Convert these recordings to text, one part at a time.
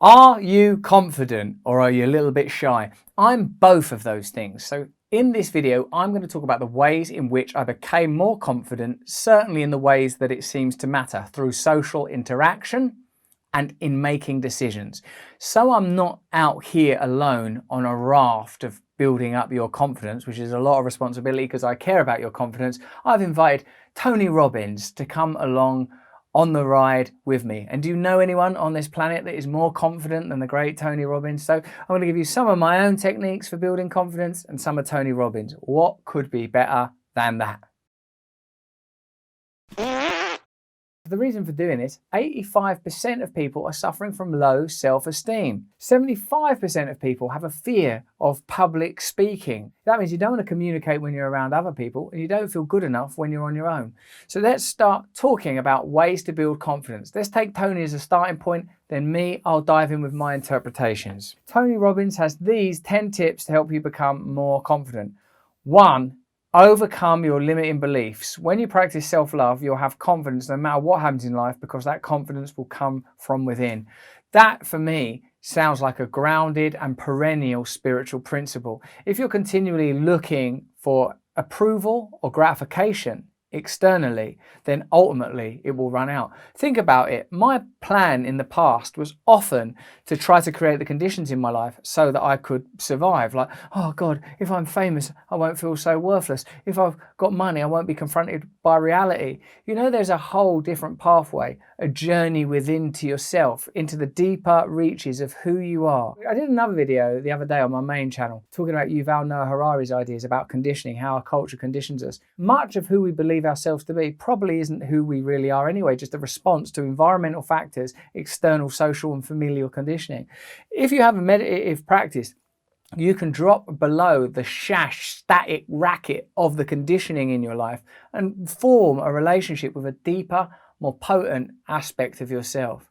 Are you confident or are you a little bit shy? I'm both of those things. So in this video, I'm going to talk about the ways in which I became more confident, certainly in the ways that it seems to matter, through social interaction and in making decisions. So I'm not out here alone on a raft of building up your confidence, which is a lot of responsibility because I care about your confidence. I've invited Tony Robbins to come along on the ride with me. And do you know anyone on this planet that is more confident than the great Tony Robbins? So I'm going to give you some of my own techniques for building confidence and some of Tony Robbins. What could be better than that? The reason for doing this, 85% of people are suffering from low self-esteem. 75% of people have a fear of public speaking. That means you don't want to communicate when you're around other people and you don't feel good enough when you're on your own. So let's start talking about ways to build confidence. Let's take Tony as a starting point, then me, I'll dive in with my interpretations. Tony Robbins has these 10 tips to help you become more confident. 1. Overcome your limiting beliefs. When you practice self-love, you'll have confidence no matter what happens in life because that confidence will come from within. That, for me, sounds like a grounded and perennial spiritual principle. If you're continually looking for approval or gratification externally, then ultimately it will run out. Think about it. My plan in the past was often to try to create the conditions in my life so that I could survive. Like, oh God, if I'm famous, I won't feel so worthless. If I've got money, I won't be confronted by reality. You know, there's a whole different pathway, a journey within to yourself, into the deeper reaches of who you are. I did another video the other day on my main channel talking about Yuval Noah Harari's ideas about conditioning, how our culture conditions us. Much of who we believe ourselves to be probably isn't who we really are anyway, just a response to environmental factors, external, social and familial conditioning. If you have a meditative practice, you can drop below the static racket of the conditioning in your life and form a relationship with a deeper, more potent aspect of yourself.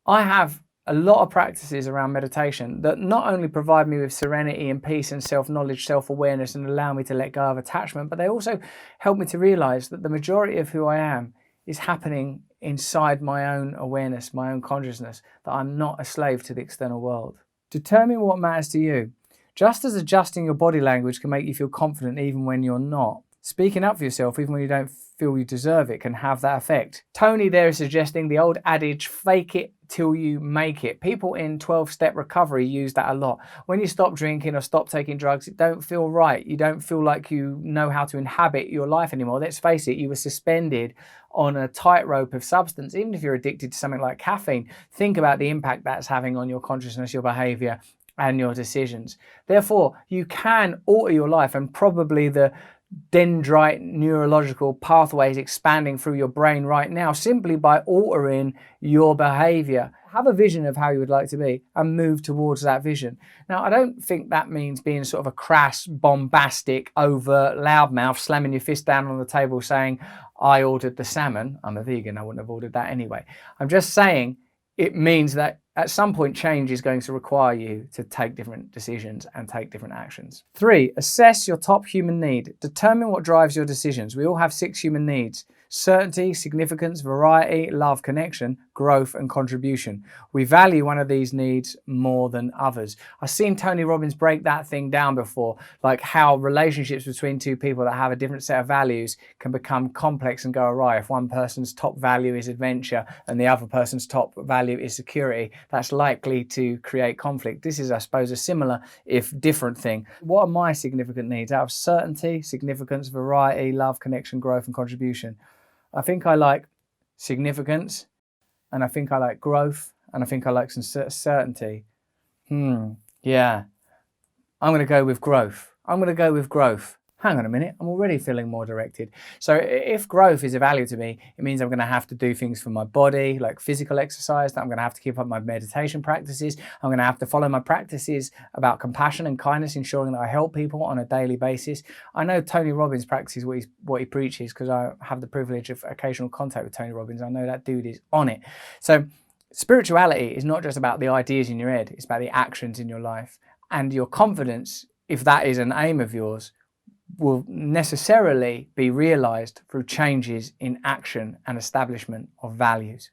I have a lot of practices around meditation that not only provide me with serenity and peace and self-knowledge, self-awareness and allow me to let go of attachment, but they also help me to realize that the majority of who I am is happening inside my own awareness, my own consciousness, that I'm not a slave to the external world. Determine what matters to you. Just as adjusting your body language can make you feel confident even when you're not, speaking up for yourself even when you don't feel you deserve it can have that effect. Tony there is suggesting the old adage, fake it till you make it. People in 12-step recovery use that a lot. When you stop drinking or stop taking drugs, it don't feel right. You don't feel like you know how to inhabit your life anymore. Let's face it, you were suspended on a tightrope of substance. Even if you're addicted to something like caffeine, think about the impact that's having on your consciousness, your behavior and your decisions. Therefore, you can alter your life, and probably the dendrite neurological pathways expanding through your brain right now simply by altering your behavior. Have a vision of how you would like to be and move towards that vision. Now, I don't think that means being sort of a crass, bombastic, overt loudmouth, slamming your fist down on the table saying, I ordered the salmon. I'm a vegan, I wouldn't have ordered that anyway. I'm just saying it means that at some point change is going to require you to take different decisions and take different actions. 3, assess your top human need. Determine what drives your decisions. We all have 6 human needs: certainty, significance, variety, love, connection, growth and contribution. We value one of these needs more than others. I've seen Tony Robbins break that thing down before, like how relationships between two people that have a different set of values can become complex and go awry. If one person's top value is adventure and the other person's top value is security, that's likely to create conflict. This is, I suppose, a similar, if different thing. What are my significant needs? Out of certainty, significance, variety, love, connection, growth and contribution. I think I like significance, and I think I like growth, and I think I like some certainty. Yeah. I'm going to go with growth. I'm going to go with growth. Hang on a minute, I'm already feeling more directed. So if growth is a value to me, it means I'm going to have to do things for my body, like physical exercise, that I'm going to have to keep up my meditation practices. I'm going to have to follow my practices about compassion and kindness, ensuring that I help people on a daily basis. I know Tony Robbins practices what he preaches because I have the privilege of occasional contact with Tony Robbins. I know that dude is on it. So spirituality is not just about the ideas in your head, it's about the actions in your life. And your confidence, if that is an aim of yours, will necessarily be realized through changes in action and establishment of values.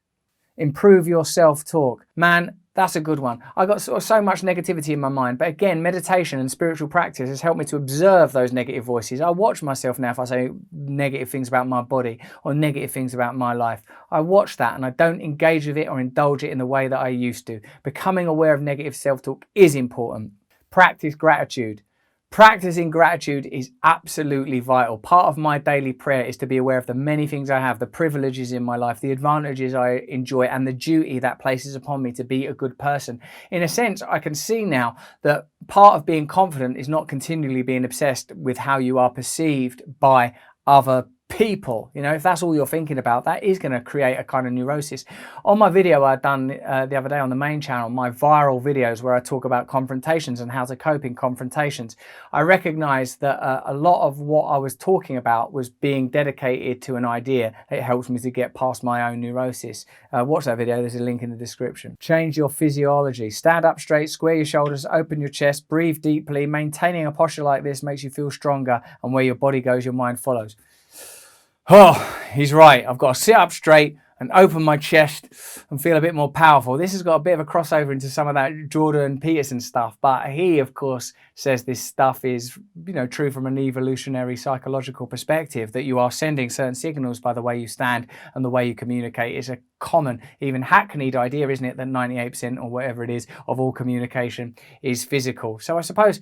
Improve your self-talk. Man, that's a good one. I got so much negativity in my mind, but again, meditation and spiritual practice has helped me to observe those negative voices. I watch myself now if I say negative things about my body or negative things about my life. I watch that and I don't engage with it or indulge it in the way that I used to. Becoming aware of negative self-talk is important. Practice gratitude. Practicing gratitude is absolutely vital. Part of my daily prayer is to be aware of the many things I have, the privileges in my life, the advantages I enjoy, and the duty that places upon me to be a good person. In a sense, I can see now that part of being confident is not continually being obsessed with how you are perceived by other people. You know, if that's all you're thinking about, that is going to create a kind of neurosis. On my video I'd done the other day on the main channel, my viral videos where I talk about confrontations and how to cope in confrontations, I recognized that a lot of what I was talking about was being dedicated to an idea. It helps me to get past my own neurosis. Watch that video, there's a link in the description. Change your physiology. Stand up straight, square your shoulders, open your chest, breathe deeply. Maintaining a posture like this makes you feel stronger, and where your body goes, your mind follows. Oh, he's right. I've got to sit up straight and open my chest and feel a bit more powerful. This has got a bit of a crossover into some of that Jordan Peterson stuff, but he, of course, says this stuff is, you know, true from an evolutionary psychological perspective, that you are sending certain signals by the way you stand and the way you communicate. It's a common, even hackneyed idea, isn't it, that 98% or whatever it is of all communication is physical. So I suppose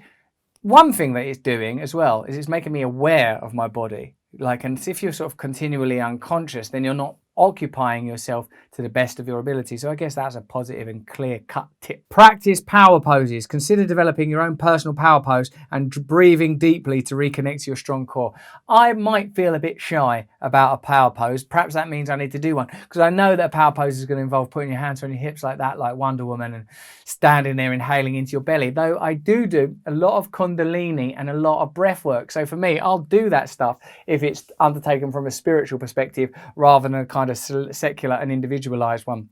one thing that it's doing as well is it's making me aware of my body. And if you're sort of continually unconscious, then you're not occupying yourself to the best of your ability. So I guess that's a positive and clear-cut tip. Practice power poses. Consider developing your own personal power pose and breathing deeply to reconnect to your strong core. I might feel a bit shy about a power pose. Perhaps that means I need to do one, because I know that a power pose is going to involve putting your hands on your hips like that, like Wonder Woman, and standing there inhaling into your belly. Though I do a lot of Kundalini and a lot of breath work. So for me, I'll do that stuff if it's undertaken from a spiritual perspective rather than a kind of secular and individualized one.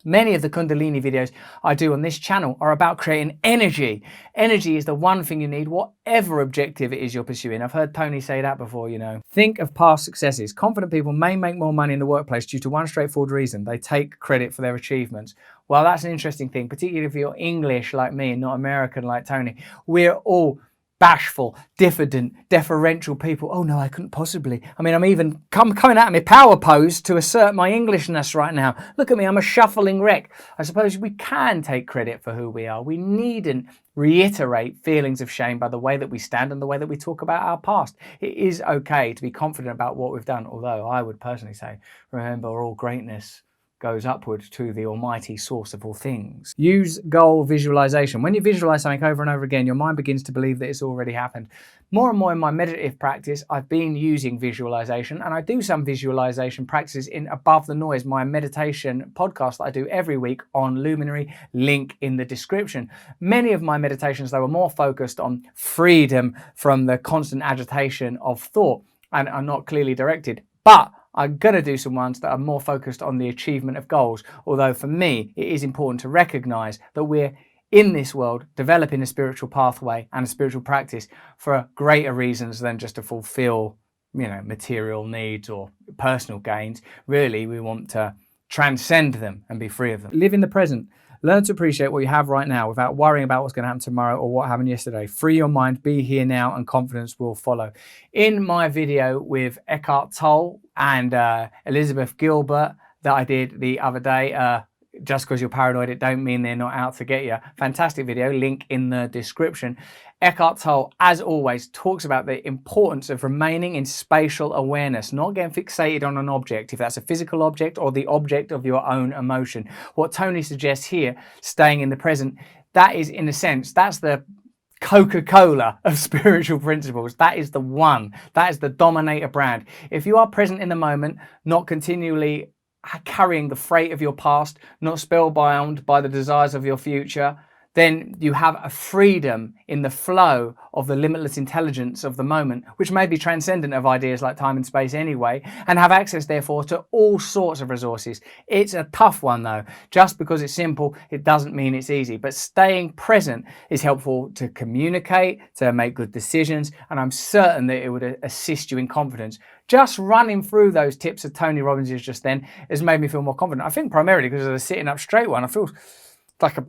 Many of the Kundalini videos I do on this channel are about creating energy. Energy is the one thing you need, whatever objective it is you're pursuing. I've heard Tony say that before, you know. Think of past successes. Confident people may make more money in the workplace due to one straightforward reason: they take credit for their achievements. Well, that's an interesting thing, particularly if you're English like me and not American like Tony. We're all bashful, diffident, deferential people. Oh no, I couldn't possibly. I mean, I'm even coming out of my power pose to assert my Englishness right now. Look at me, I'm a shuffling wreck. I suppose we can take credit for who we are. We needn't reiterate feelings of shame by the way that we stand and the way that we talk about our past. It is okay to be confident about what we've done, although I would personally say, remember, all greatness goes upward to the almighty source of all things. Use goal visualization. When you visualize something over and over again, your mind begins to believe that it's already happened. More and more in my meditative practice, I've been using visualization, and I do some visualization practices in Above the Noise, my meditation podcast that I do every week on Luminary, link in the description. Many of my meditations, though, are more focused on freedom from the constant agitation of thought and are not clearly directed. But I'm going to do some ones that are more focused on the achievement of goals. Although for me, it is important to recognize that we're in this world developing a spiritual pathway and a spiritual practice for greater reasons than just to fulfill, you know, material needs or personal gains. Really, we want to transcend them and be free of them. Live in the present. Learn to appreciate what you have right now without worrying about what's going to happen tomorrow or what happened yesterday. Free your mind, be here now, and confidence will follow. In my video with Eckhart Tolle and Elizabeth Gilbert that I did the other day, just because you're paranoid, it don't mean they're not out to get you. Fantastic video, link in the description. Eckhart Tolle, as always, talks about the importance of remaining in spatial awareness, not getting fixated on an object, if that's a physical object or the object of your own emotion. What Tony suggests here, staying in the present, that is, in a sense, that's the Coca-Cola of spiritual principles. That is the one. That is the dominator brand. If you are present in the moment, not continually carrying the freight of your past, not spellbound by the desires of your future, then you have a freedom in the flow of the limitless intelligence of the moment, which may be transcendent of ideas like time and space anyway, and have access therefore to all sorts of resources. It's a tough one though. Just because it's simple, it doesn't mean it's easy. But staying present is helpful to communicate, to make good decisions, and I'm certain that it would assist you in confidence. Just running through those tips of Tony Robbins just then has made me feel more confident. I think primarily because of the sitting up straight one. I feel like a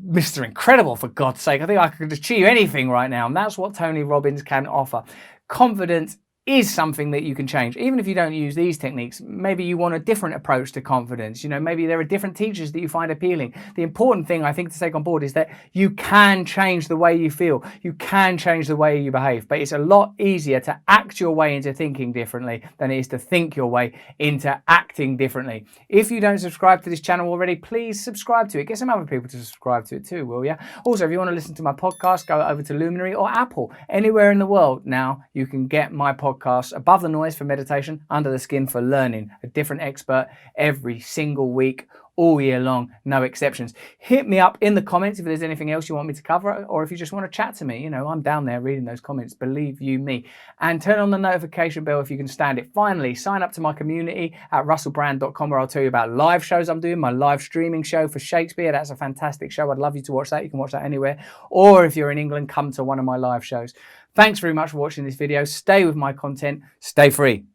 Mr. Incredible, for God's sake. I think I could achieve anything right now, and that's what Tony Robbins can offer. Confidence is something that you can change. Even if you don't use these techniques, maybe you want a different approach to confidence. You know, maybe there are different teachers that you find appealing. The important thing I think to take on board is that you can change the way you feel. You can change the way you behave, but it's a lot easier to act your way into thinking differently than it is to think your way into acting differently. If you don't subscribe to this channel already, please subscribe to it. Get some other people to subscribe to it too, will ya? Also, if you want to listen to my podcast, go over to Luminary or Apple. Anywhere in the world now, you can get my podcast Above the Noise for meditation, Under the Skin for learning. A different expert every single week, all year long, no exceptions. Hit me up in the comments if there's anything else you want me to cover, or if you just want to chat to me. You know, I'm down there reading those comments, believe you me. And turn on the notification bell if you can stand it. Finally, sign up to my community at russellbrand.com, where I'll tell you about live shows I'm doing, my live streaming show for Shakespeare. That's a fantastic show. I'd love you to watch that. You can watch that anywhere. Or if you're in England, come to one of my live shows. Thanks very much for watching this video. Stay with my content. Stay free.